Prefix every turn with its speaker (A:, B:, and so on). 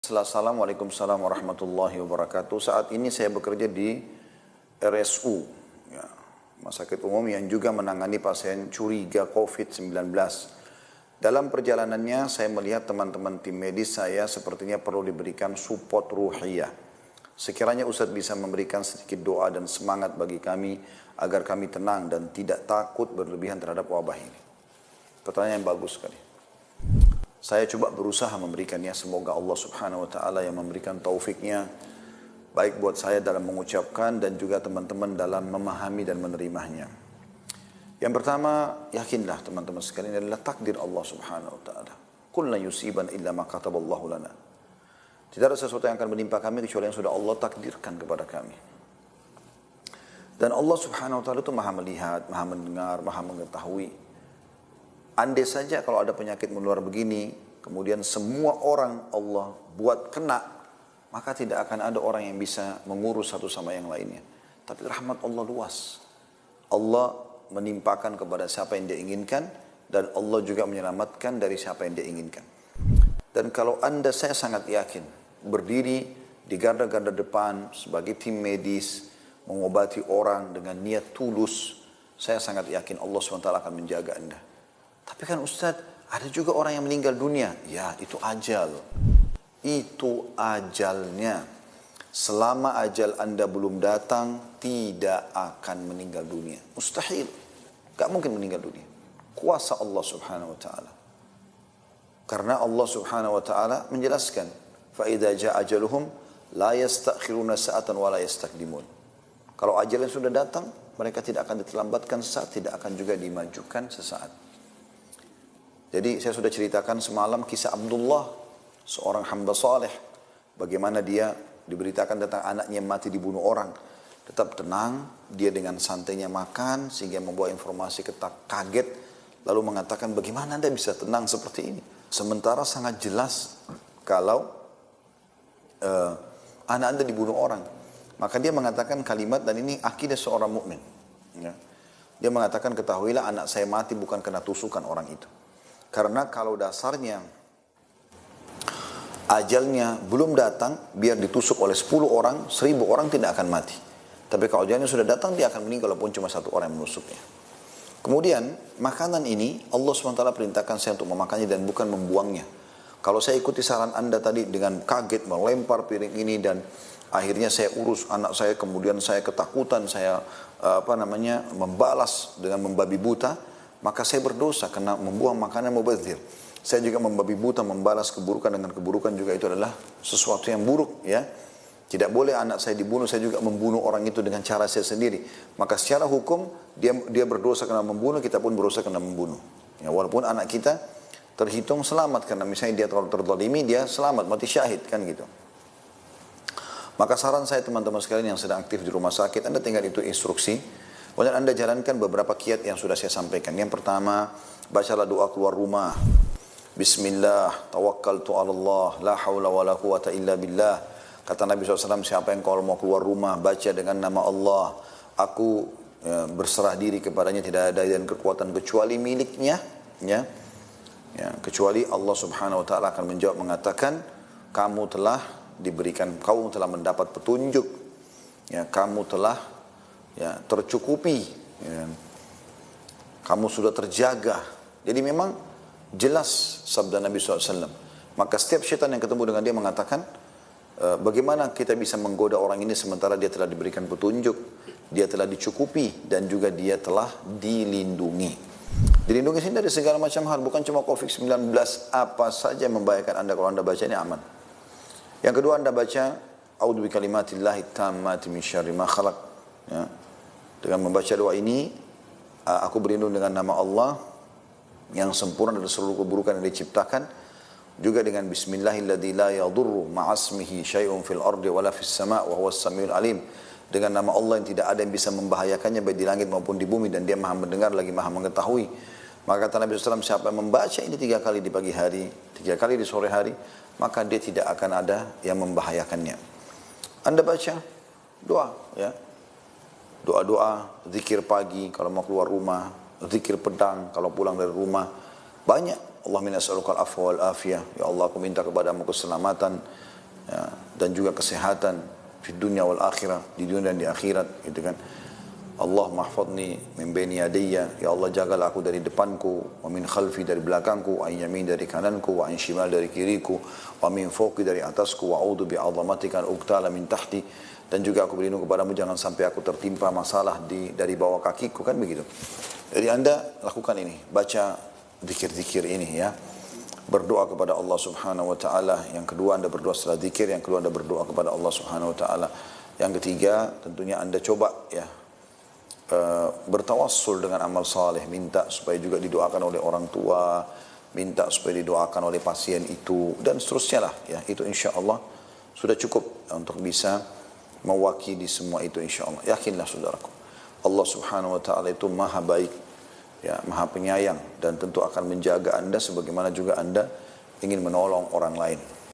A: Assalamualaikum warahmatullahi wabarakatuh. Saat ini saya bekerja di RSU, ya, Rumah Sakit Umum yang juga menangani pasien curiga COVID-19. Dalam perjalanannya saya melihat teman-teman tim medis saya sepertinya perlu diberikan support ruhiyah. Sekiranya Ustadz bisa memberikan sedikit doa dan semangat bagi kami agar kami tenang dan tidak takut berlebihan terhadap wabah ini. Pertanyaan yang bagus sekali. Saya coba berusaha memberikannya, semoga Allah subhanahu wa ta'ala yang memberikan taufiknya baik buat saya dalam mengucapkan dan juga teman-teman dalam memahami dan menerimanya. Yang pertama, yakinlah teman-teman sekalian, adalah takdir Allah subhanahu wa ta'ala. Qul la yusiban illa ma kataballahu lana. Tidak ada sesuatu yang akan menimpa kami kecuali yang sudah Allah takdirkan kepada kami. Dan Allah subhanahu wa ta'ala itu maha melihat, maha mendengar, maha mengetahui. Andai saja kalau ada penyakit menular begini, kemudian semua orang Allah buat kena, maka tidak akan ada orang yang bisa mengurus satu sama yang lainnya. Tapi rahmat Allah luas. Allah menimpakan kepada siapa yang dia inginkan, dan Allah juga menyelamatkan dari siapa yang dia inginkan. Dan kalau saya sangat yakin, berdiri di garda-garda depan sebagai tim medis, mengobati orang dengan niat tulus, saya sangat yakin Allah SWT akan menjaga Anda. Tapi kan Ustadz, ada juga orang yang meninggal dunia. Ya, itu ajal. Itu ajalnya. Selama ajal Anda belum datang, tidak akan meninggal dunia. Mustahil. Gak mungkin meninggal dunia. Kuasa Allah subhanahu wa ta'ala. Karena Allah subhanahu wa ta'ala menjelaskan, فَإِذَا جَاءَ أَجَلُهُمْ لَا يَسْتَأْخِرُونَ سَاعَةً وَلَا يَسْتَقْدِمُونَ. Kalau ajal yang sudah datang, mereka tidak akan diterlambatkan sesaat, tidak akan juga dimajukan sesaat. Jadi saya sudah ceritakan semalam kisah Abdullah, seorang hamba saleh, bagaimana dia diberitakan tentang anaknya yang mati dibunuh orang. Tetap tenang, dia dengan santainya makan sehingga membawa informasi kaget, lalu mengatakan bagaimana Anda bisa tenang seperti ini. Sementara sangat jelas kalau anak Anda dibunuh orang. Maka dia mengatakan kalimat, dan ini akidah seorang mukmin. Ya. Dia mengatakan, ketahuilah anak saya mati bukan karena tusukan orang itu. Karena kalau dasarnya ajalnya belum datang, biar ditusuk oleh 10 orang, 1000 orang tidak akan mati. Tapi kalau ajalnya sudah datang, dia akan meninggal walaupun cuma 1 orang yang menusuknya. Kemudian makanan ini Allah SWT perintahkan saya untuk memakannya dan bukan membuangnya. Kalau saya ikuti saran Anda tadi dengan kaget melempar piring ini dan akhirnya saya urus anak saya, kemudian saya ketakutan, saya membalas dengan membabi buta, maka saya berdosa karena membuang makanan mubadzir. Saya juga membabi buta, membalas keburukan dengan keburukan, juga itu adalah sesuatu yang buruk, ya. Tidak boleh anak saya dibunuh, saya juga membunuh orang itu dengan cara saya sendiri. Maka secara hukum dia berdosa karena membunuh, kita pun berdosa karena membunuh. Ya, walaupun anak kita terhitung selamat karena misalnya dia terlalu terzalimi, dia selamat, mati syahid kan gitu. Maka saran saya teman-teman sekalian yang sedang aktif di rumah sakit, Anda tinggal itu instruksi. Kemudian Anda jalankan beberapa kiat yang sudah saya sampaikan. Yang pertama, bacalah doa keluar rumah. Bismillah, tawakkaltu ala Allah, la hawla wa la quwata illa billah. Kata Nabi SAW, siapa yang kalau mau keluar rumah, baca dengan nama Allah. Aku berserah diri kepadanya, tidak ada dan kekuatan kecuali miliknya. Ya, kecuali Allah subhanahu wa ta'ala akan menjawab mengatakan, kamu telah mendapat petunjuk. Ya, kamu telah tercukupi, ya. Kamu sudah terjaga. Jadi memang jelas sabda Nabi SAW. Maka setiap syaitan yang ketemu dengan dia mengatakan, bagaimana kita bisa menggoda orang ini sementara dia telah diberikan petunjuk, dia telah dicukupi, dan juga dia telah dilindungi. Dilindungi sini dari segala macam hal, bukan cuma COVID-19, apa saja yang membahayakan Anda, kalau Anda baca ini aman. Yang kedua, Anda baca a'udzu bikalimatillahi tammati min syarri ma khalaq. Ya. Dengan membaca doa ini, aku berlindung dengan nama Allah yang sempurna dari seluruh keburukan yang diciptakan. Juga dengan bismillahilladzi la yadurru ma'asmihi syai'un fil ardi wala fis sama' wa huwas samiul alim. Dengan nama Allah yang tidak ada yang bisa membahayakannya baik di langit maupun di bumi, dan dia maha mendengar lagi maha mengetahui. Maka kata Nabi SAW, siapa yang membaca ini 3 kali di pagi hari, 3 kali di sore hari, maka dia tidak akan ada yang membahayakannya. Anda baca doa, ya. Doa-doa, zikir pagi kalau mau keluar rumah, zikir pedang kalau pulang dari rumah. Banyak. Allahumma as'alukal afwa wal afiyah. Ya Allah, aku minta kepadamu keselamatan ya, dan juga kesehatan di dunia wal akhirah, di dunia dan di akhirat, gitu kan. Allah mahfadni min baini yadayya, ya Allah jagalah aku dari depanku, wa min khalfi dari belakangku, wa yamin dari kananku, wa an shimal dari kiriku, wa min fawqi dari atasku, wa a'udzu bi 'azamatika an uqtala min tahti, dan juga aku berlindung kepadamu jangan sampai aku tertimpa masalah dari bawah kakiku, kan begitu. Jadi Anda lakukan ini, baca zikir-zikir ini ya. Berdoa kepada Allah Subhanahu wa taala. Yang kedua Anda berdoa setelah zikir, yang kedua Anda berdoa kepada Allah Subhanahu wa taala. Yang ketiga tentunya Anda coba ya bertawassul dengan amal saleh, minta supaya juga didoakan oleh orang tua, minta supaya didoakan oleh pasien itu, dan seterusnya lah ya. Itu insya Allah sudah cukup untuk bisa mewakili semua itu insya Allah. Yakinlah saudaraku, Allah Subhanahu wa taala itu maha baik ya, maha penyayang, dan tentu akan menjaga Anda sebagaimana juga Anda ingin menolong orang lain.